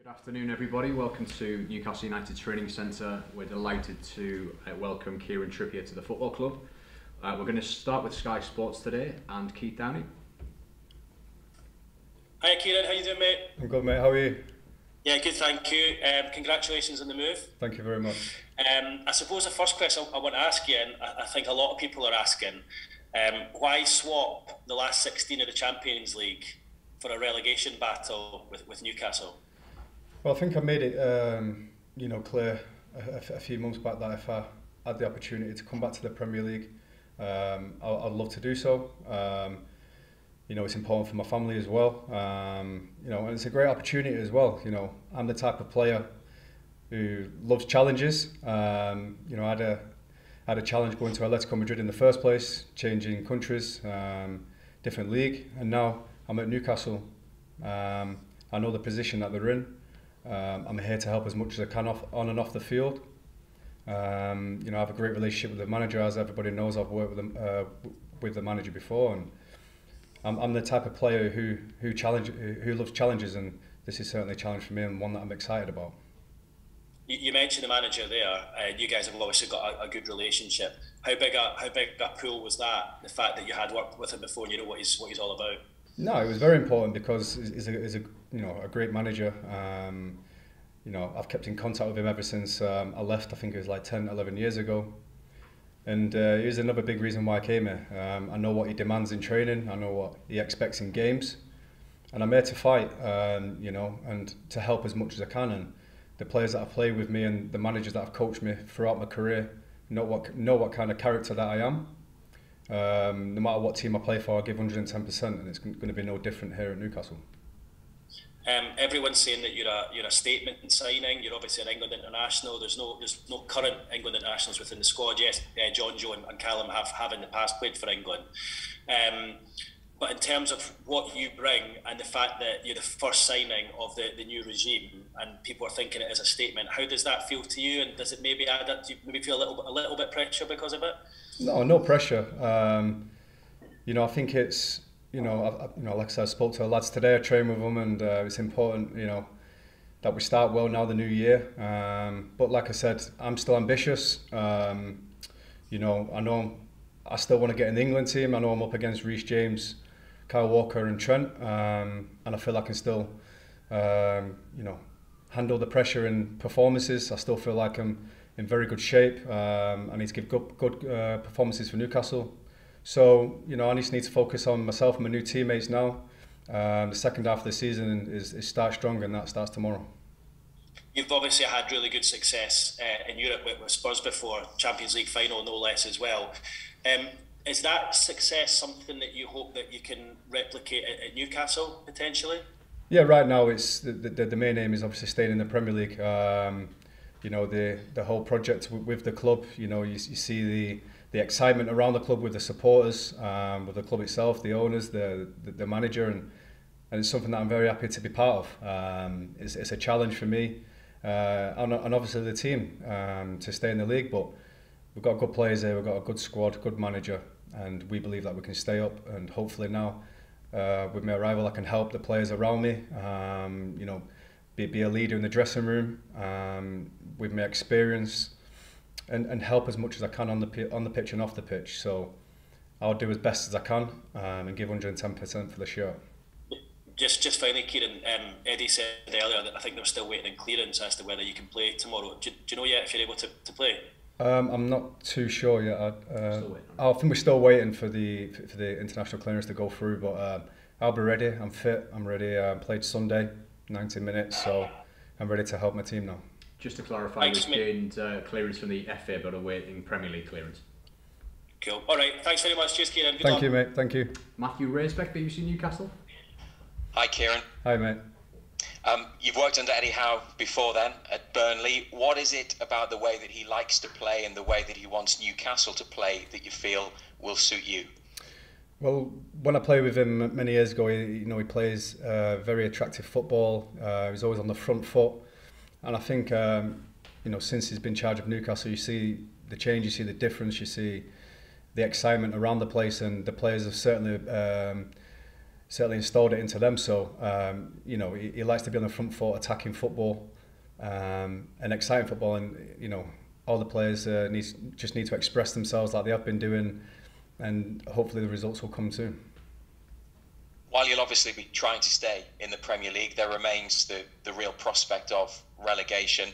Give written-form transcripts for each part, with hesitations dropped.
Afternoon everybody, welcome to Newcastle United Training Centre. We're delighted to welcome Kieran Trippier to the football club. We're going to start with Sky Sports today and Keith Downey. Hi Kieran, how you doing mate? I'm good mate, how are you? Yeah, good, thank you. Congratulations on the move. Thank you very much. I suppose the first question I want to ask you, and I think a lot of people are asking, why swap the last 16 of the Champions League for a relegation battle with Newcastle? Well, I think I made it clear a few months back that if I had the opportunity to come back to the Premier League, I'd love to do so. It's important for my family as well. And it's a great opportunity as well. I'm the type of player who loves challenges. I had a challenge going to Atletico Madrid in the first place, changing countries, different league, and now I'm at Newcastle. I know the position that they're in. I'm here to help as much as I can on and off the field. I have a great relationship with the manager, as everybody knows. I've worked with the manager before, and I'm the type of player who loves challenges, and this is certainly a challenge for me and one that I'm excited about. You mentioned the manager there. You guys have obviously got a good relationship. How big a pull was that? The fact that you had worked with him before and you know what he's all about. No, it was very important because he's a great manager. I've kept in contact with him ever since I left. I think it was like 10, 11 years ago. And here's another big reason why I came here. I know what he demands in training. I know what he expects in games. And I'm here to fight, and to help as much as I can. And the players that have played with me and the managers that have coached me throughout my career know what kind of character that I am. No matter what team I play for, I give 110%, and it's going to be no different here at Newcastle. Everyone's saying that you're a statement signing. You're obviously an England international. There's no current England internationals within the squad. Yes, John Joe and Callum have in the past played for England. But in terms of what you bring and the fact that you're the first signing of the new regime, and people are thinking it as a statement, how does that feel to you? And does it maybe add up? Do you maybe feel a little bit pressure because of it? No pressure. I think it's like I said, I spoke to the lads today. I trained with them, and it's important that we start well now the new year. But like I said, I'm still ambitious. I know I still want to get in the England team. I know I'm up against Reece James, Kyle Walker and Trent, and I feel I can still handle the pressure in performances. I still feel like I'm in very good shape. I need to give good performances for Newcastle. So, I just need to focus on myself and my new teammates now. The second half of the season is start strong, and that starts tomorrow. You've obviously had really good success in Europe with Spurs before, Champions League final no less as well. Is that success something that you hope that you can replicate at Newcastle potentially? Yeah, right now it's the main aim is obviously staying in the Premier League. The whole project with the club, you see the excitement around the club with the supporters, with the club itself, the owners, the manager, and it's something that I'm very happy to be part of. It's a challenge for me and obviously the team to stay in the league, but we've got good players here, we've got a good squad, good manager, and we believe that we can stay up, and hopefully now with my arrival I can help the players around me, be a leader in the dressing room with my experience, and help as much as I can on the pitch and off the pitch. So I'll do as best as I can and give 110% for the shirt. Just finally, Kieran, Eddie said earlier that I think they're still waiting in clearance as to whether you can play tomorrow. Do you know yet if you're able to play? I'm not too sure yet. I think we're still waiting for the international clearance to go through, but I'll be ready. I'm fit. I'm ready. I played Sunday, 90 minutes, so I'm ready to help my team now. Just to clarify, we've gained clearance from the FA, but awaiting Premier League clearance. Cool. All right. Thanks very much. Cheers, Kieran. Good Thank luck. you, mate. Thank you. Matthew Raisbeck, BBC Newcastle. Hi, Kieran. Hi, mate. You've worked under Eddie Howe before then at Burnley. What is it about the way that he likes to play and the way that he wants Newcastle to play that you feel will suit you? Well, when I played with him many years ago, he plays very attractive football. He's always on the front foot, and I think since he's been in charge of Newcastle, you see the change, you see the difference, you see the excitement around the place, and the players have certainly certainly installed it into them. So you know, he likes to be on the front foot, attacking football, and exciting football, and you know, all the players just need to express themselves like they have been doing, and hopefully the results will come soon. While you'll obviously be trying to stay in the Premier League, there remains the real prospect of relegation.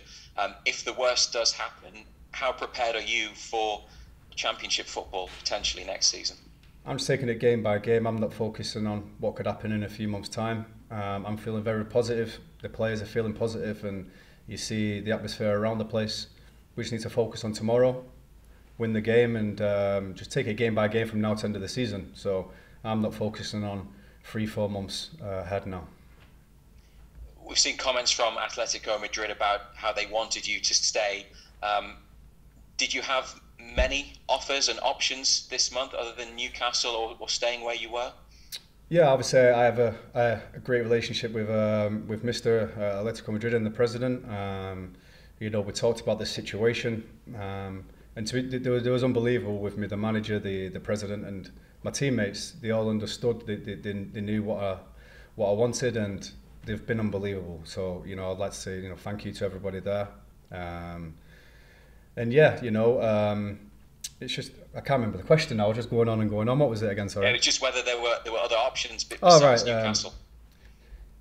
If the worst does happen, how prepared are you for Championship football potentially next season? I'm just taking it game by game. I'm not focusing on what could happen in a few months' time. I'm feeling very positive. The players are feeling positive, and you see the atmosphere around the place. We just need to focus on tomorrow, win the game, and just take it game by game from now to the end of the season. So I'm not focusing on 3-4 months ahead now. We've seen comments from Atletico Madrid about how they wanted you to stay. Did you have many offers and options this month other than Newcastle or staying where you were? Yeah, obviously I have a great relationship with Mr. Atletico Madrid and the president. You know, we talked about the situation, and there was unbelievable with me. The manager, the president, and my teammates. They all understood. They knew what I wanted, and they've been unbelievable. So you know, I'd like to say thank you to everybody there. And yeah, it's just I can't remember the question now. I was just going on and going on. What was it again? Sorry. Yeah, it's just whether there were other options besides Newcastle.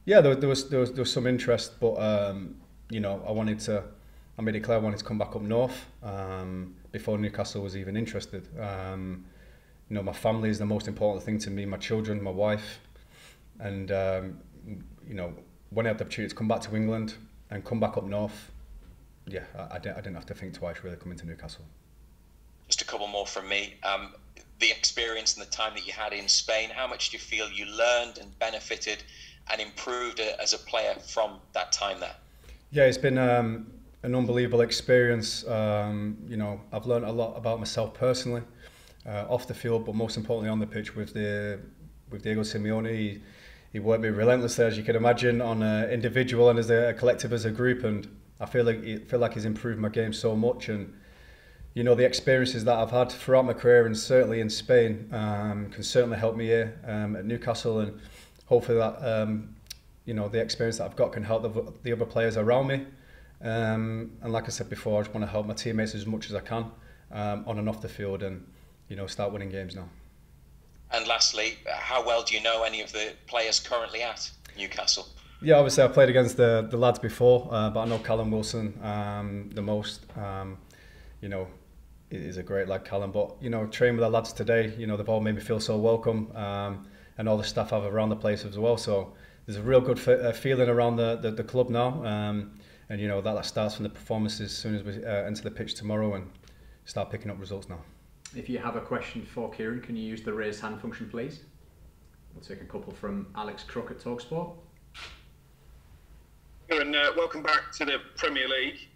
Yeah, there was some interest, but I made it clear I wanted to come back up north before Newcastle was even interested. My family is the most important thing to me. My children, my wife, and when I had the opportunity to come back to England and come back up north. Yeah, I didn't have to think twice really coming to Newcastle. Just a couple more from me. The experience and the time that you had in Spain, how much do you feel you learned and benefited and improved as a player from that time there? Yeah, it's been an unbelievable experience. I've learned a lot about myself personally, off the field, but most importantly on the pitch with Diego Simeone. He worked me relentlessly, as you can imagine, on an individual and as a collective, as a group, and I feel like he's improved my game so much, and the experiences that I've had throughout my career and certainly in Spain can certainly help me here at Newcastle, and hopefully that the experience that I've got can help the other players around me. And like I said before, I just want to help my teammates as much as I can on and off the field, and start winning games now. And lastly, how well do you know any of the players currently at Newcastle? Yeah, obviously I played against the lads before, but I know Callum Wilson the most. He's a great lad, Callum. But training with the lads today, they've all made me feel so welcome, and all the staff I have around the place as well. So there's a real good feeling around the club now, and that starts from the performances as soon as we enter the pitch tomorrow and start picking up results now. If you have a question for Kieran, can you use the raise hand function, please? We'll take a couple from Alex Crook at TalkSport. Kieran, welcome back to the Premier League.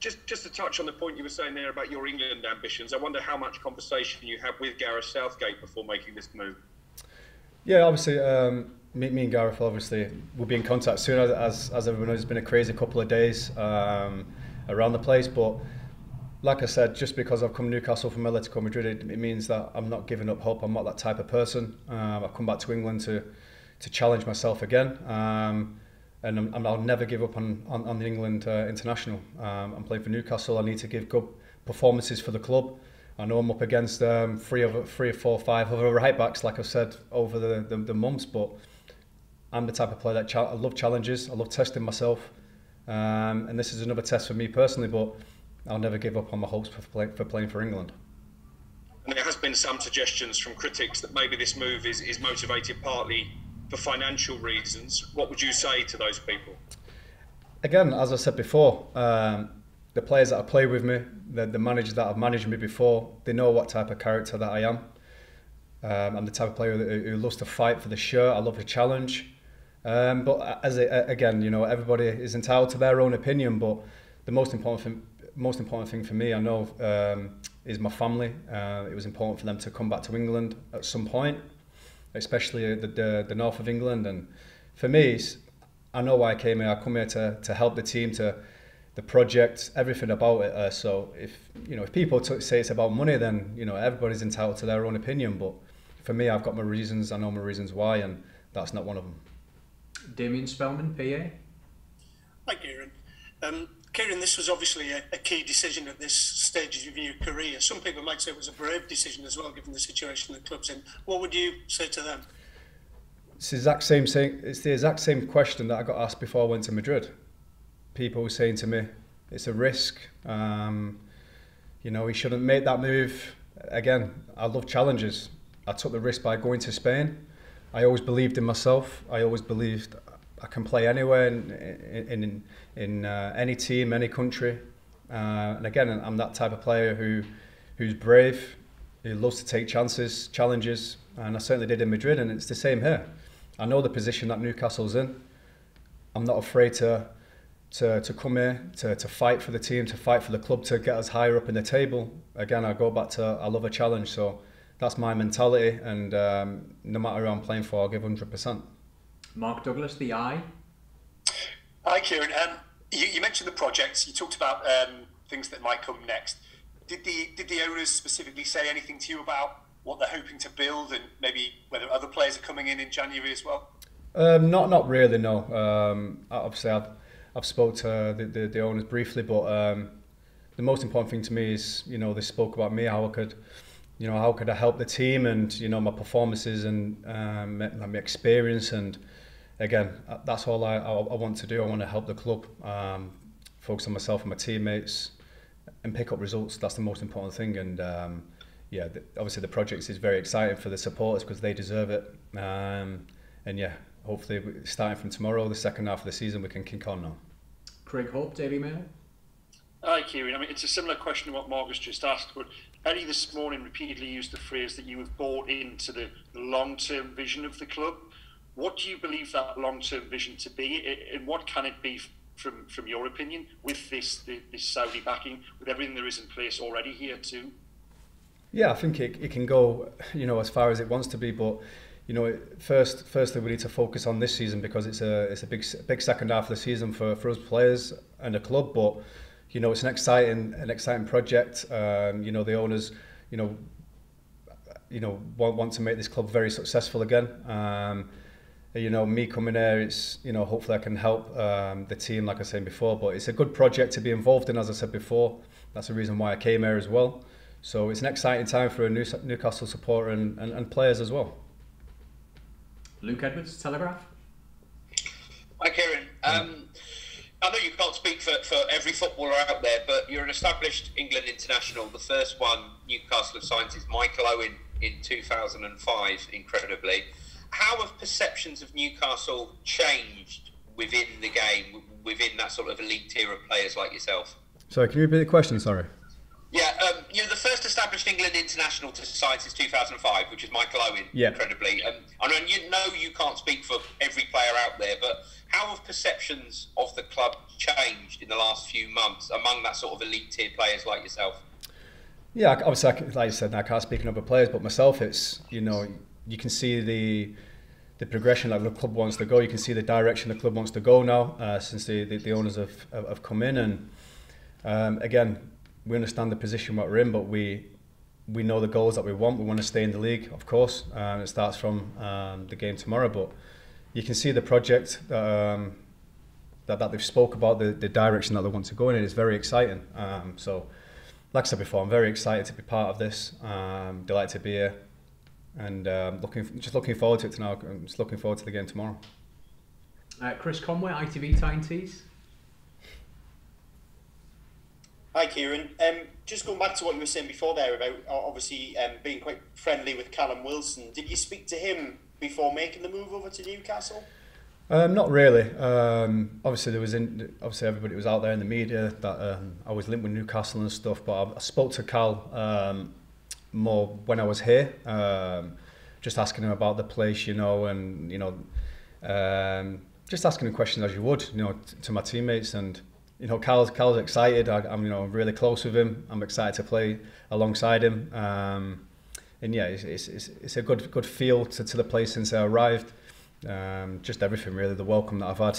Just to touch on the point you were saying there about your England ambitions, I wonder how much conversation you had with Gareth Southgate before making this move. Yeah, obviously, me and Gareth obviously will be in contact soon. As everyone knows, it's been a crazy couple of days around the place. But like I said, just because I've come to Newcastle from Atletico Madrid, it means that I'm not giving up hope. I'm not that type of person. I've come back to England to challenge myself again. And I'll never give up on the England international. I'm playing for Newcastle. I need to give good performances for the club. I know I'm up against 3 or 4, 5 other right backs, like I've said over the months. But I'm the type of player that I love challenges. I love testing myself, and this is another test for me personally. But I'll never give up on my hopes for playing for England. And there has been some suggestions from critics that maybe this move is motivated partly for financial reasons. What would you say to those people? Again, as I said before, the players that have played with me, the managers that have managed me before, they know what type of character that I am. I'm the type of player who loves to fight for the shirt. I love a challenge. But again, everybody is entitled to their own opinion. But the most important thing for me, I know, is my family. It was important for them to come back to England at some point, especially the north of England. And for me, I know why I came here. I come here to help the team, the project, everything about it. So if people say it's about money, then everybody's entitled to their own opinion. But for me, I've got my reasons. I know my reasons why, and that's not one of them. Damien Spellman, PA. Hi, Kieran. Kieran, this was obviously a key decision at this stage of your career. Some people might say it was a brave decision as well, given the situation the club's in. What would you say to them? It's the exact same thing. It's the exact same question that I got asked before I went to Madrid. People were saying to me, it's a risk. You know, he shouldn't make that move. Again, I love challenges. I took the risk by going to Spain. I always believed in myself. I always believed I can play anywhere in any team, any country. And again, I'm that type of player who's brave, who loves to take chances, challenges, and I certainly did in Madrid, and it's the same here. I know the position that Newcastle's in. I'm not afraid to come here, to fight for the team, to fight for the club, to get us higher up in the table. Again, I go back to I love a challenge, so that's my mentality, and no matter who I'm playing for, I'll give 100%. Mark Douglas, the I. Hi, Kieran. You mentioned the projects. You talked about things that might come next. Did the owners specifically say anything to you about what they're hoping to build, and maybe whether other players are coming in January as well? Not really, no. Obviously, I've spoke to the owners briefly, but the most important thing to me is, you know, they spoke about me, how could I help the team, and, you know, my performances and my experience, and again, that's all I want to do. I want to help the club, focus on myself and my teammates, and pick up results. That's the most important thing. And yeah, obviously the project is very exciting for the supporters because they deserve it. And yeah, hopefully starting from tomorrow, the second half of the season, we can kick on now. Craig Hope, Daily Mail. Hi, Kieran. I mean, it's a similar question to what Marcus just asked, but Eddie this morning repeatedly used the phrase that you have bought into the long-term vision of the club. What do you believe that long-term vision to be, and what can it be from your opinion with this Saudi backing, with everything there is in place already here too? Yeah, I think it can go, you know, as far as it wants to be, but you know, firstly we need to focus on this season because it's a big second half of the season for us players and the club. But you know, it's an exciting project. You know, the owners, you know, want to make this club very successful again. You know, me coming here, it's, you know, hopefully I can help the team, like I was saying before. But it's a good project to be involved in, as I said before. That's the reason why I came here as well. So it's an exciting time for a Newcastle supporter and players as well. Luke Edwards, Telegraph. Hi, Kieran. I know you can't speak for every footballer out there, but you're an established England international. The first one Newcastle have signed is Michael Owen in 2005, incredibly. How have perceptions of Newcastle changed within the game, within that sort of elite tier of players like yourself? Sorry, can you repeat the question? Sorry. Yeah, you're the first established England international to sign since 2005, which is Michael Owen, incredibly. I mean, you know you can't speak for every player out there, but how have perceptions of the club changed in the last few months among that sort of elite tier players like yourself? Yeah, obviously, like I said, I can't speak on other players, but myself, it's, you know, you can see the progression that the club wants to go. You can see the direction the club wants to go now since the owners have come in, and again, we understand the position what we're in, but we know the goals that we want. We want to stay in the league, of course. It starts from the game tomorrow, but you can see the project that they've spoke about, the direction that they want to go in. It's very exciting. So, like I said before, I'm very excited to be part of this. Delighted to be here, and just looking forward to it now. I'm just looking forward to the game tomorrow. Chris Conway, ITV Tyne-Tees. Hi, Kieran. Just going back to what you were saying before there about obviously being quite friendly with Callum Wilson. Did you speak to him before making the move over to Newcastle? Not really. Obviously, everybody was out there in the media that I was linked with Newcastle and stuff. But I spoke to Cal more when I was here, just asking him about the place, you know, and you know, just asking him questions as you would, you know, to my teammates. And you know, Cal's excited. I'm you know, really close with him. I'm excited to play alongside him. And yeah, it's a good feel to the place since I arrived. Just everything really, the welcome that I've had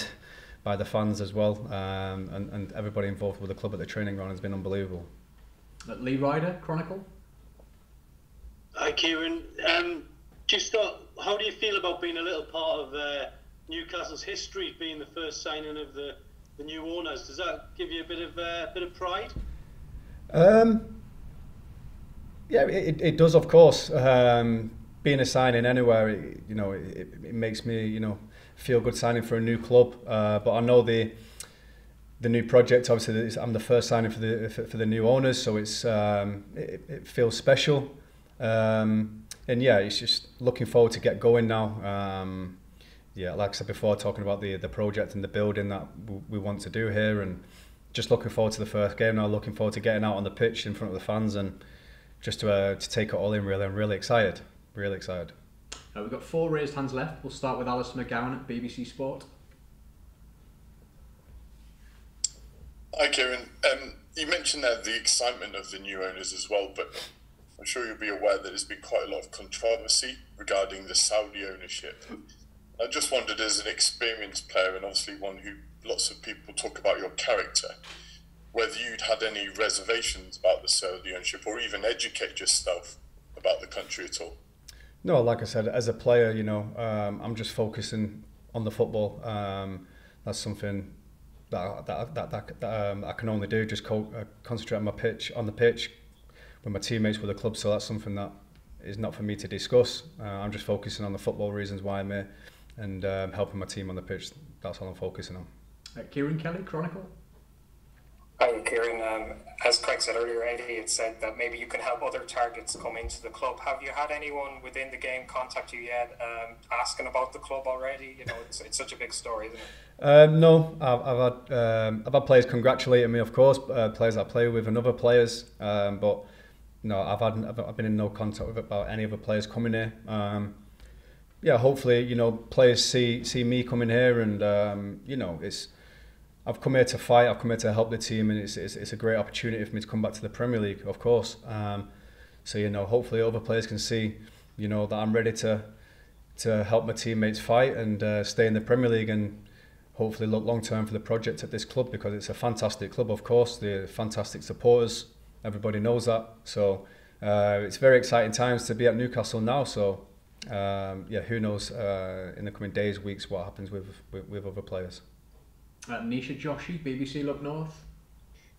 by the fans as well, and everybody involved with the club at the training ground has been unbelievable. Lee Ryder, Chronicle. Hi, Kieran. Just how do you feel about being a little part of Newcastle's history, being the first signing of the new owners? Does that give you a bit of pride? Yeah, it does, of course. Being a signing anywhere, it makes me, feel good signing for a new club. But I know the new project. Obviously, I'm the first signing for the new owners, so it feels special. And yeah, it's just looking forward to get going now. Yeah, like I said before, talking about the project and the building that we want to do here, and just looking forward to the first game now. Looking forward to getting out on the pitch in front of the fans and just to take it all in. Really, I'm really excited. Really excited. We've got 4 raised hands left. We'll start with Alistair McGowan at BBC Sport. Hi, Kieran. You mentioned there the excitement of the new owners as well, but I'm sure you'll be aware that there's been quite a lot of controversy regarding the Saudi ownership. I just wondered, as an experienced player and obviously one who lots of people talk about your character, whether you'd had any reservations about the Saudi ownership or even educate yourself about the country at all. No, like I said, as a player, I'm just focusing on the football. That's something that I can only do. Just concentrate on the pitch with my teammates with the club. So that's something that is not for me to discuss. I'm just focusing on the football reasons why I'm here and helping my team on the pitch. That's all I'm focusing on. Kieran Kelly, Chronicle. Hi, Kieran. As Craig said earlier, Eddie had said that maybe you can help other targets come into the club. Have you had anyone within the game contact you yet, asking about the club already? It's such a big story, isn't it? No, I've had players congratulating me, of course, players I play with and other players. But no, I've been in no contact with about any other players coming here. Yeah, hopefully, players see me coming here, and I've come here to fight. I've come here to help the team, and it's a great opportunity for me to come back to the Premier League, of course. So hopefully other players can see, that I'm ready to help my teammates fight and stay in the Premier League, and hopefully look long term for the project at this club, because it's a fantastic club, of course. They're fantastic supporters. Everybody knows that. So it's very exciting times to be at Newcastle now. So yeah, who knows in the coming days, weeks, what happens with other players. Nisha Joshi, BBC Look North.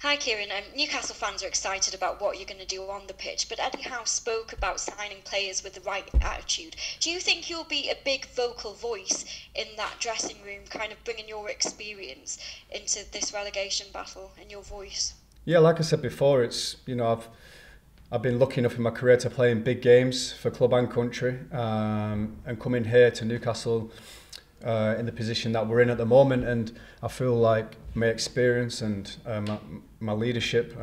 Hi Kieran, Newcastle fans are excited about what you're going to do on the pitch, but Eddie Howe spoke about signing players with the right attitude. Do you think you'll be a big vocal voice in that dressing room, kind of bringing your experience into this relegation battle and your voice? Yeah, like I said before, it's I've been lucky enough in my career to play in big games for club and country, and coming here to Newcastle in the position that we're in at the moment, and I feel like my experience and my leadership,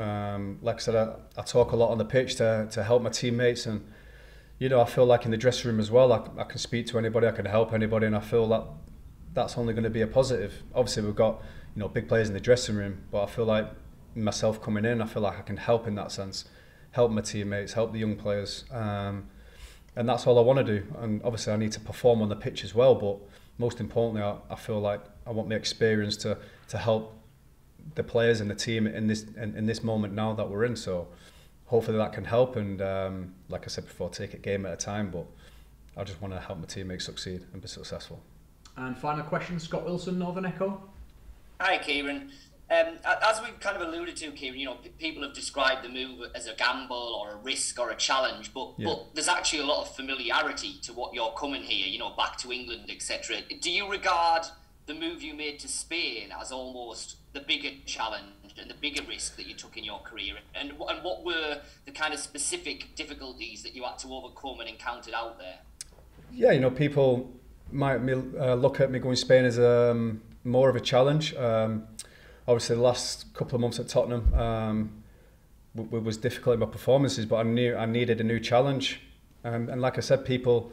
like I said, I talk a lot on the pitch to help my teammates, and I feel like in the dressing room as well, I can speak to anybody, I can help anybody, and I feel that that's only going to be a positive. Obviously we've got big players in the dressing room, but I feel like myself coming in, I feel like I can help in that sense, help my teammates, help the young players, and that's all I want to do. And obviously I need to perform on the pitch as well, but most importantly, I feel like I want my experience to help the players and the team in this moment now that we're in. So hopefully that can help, and like I said before, take it game at a time, but I just want to help my teammates succeed and be successful. And final question, Scott Wilson, Northern Echo. Hi Kieran. As we've kind of alluded to, Kieran, people have described the move as a gamble or a risk or a challenge, but there's actually a lot of familiarity to what you're coming here, back to England, etc. Do you regard the move you made to Spain as almost the bigger challenge and the bigger risk that you took in your career? And what were the kind of specific difficulties that you had to overcome and encountered out there? Yeah, people might look at me going to Spain as more of a challenge. Obviously, the last couple of months at Tottenham was difficult in my performances, but I knew I needed a new challenge. And like I said, people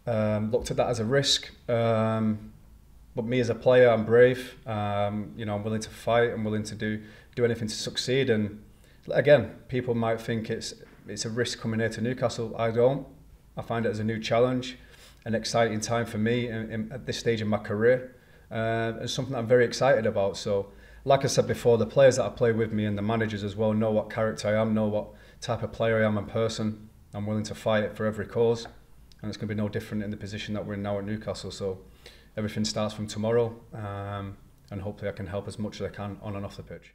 looked at that as a risk. But me as a player, I'm brave. I'm willing to fight. I'm willing to do anything to succeed. And again, people might think it's a risk coming here to Newcastle. I don't. I find it as a new challenge, an exciting time for me at this stage in my career. And something that I'm very excited about. So, like I said before, the players that I play with me and the managers as well know what character I am, know what type of player I am in person. I'm willing to fight for every cause. and it's going to be no different in the position that we're in now at Newcastle. So everything starts from tomorrow, and hopefully I can help as much as I can on and off the pitch.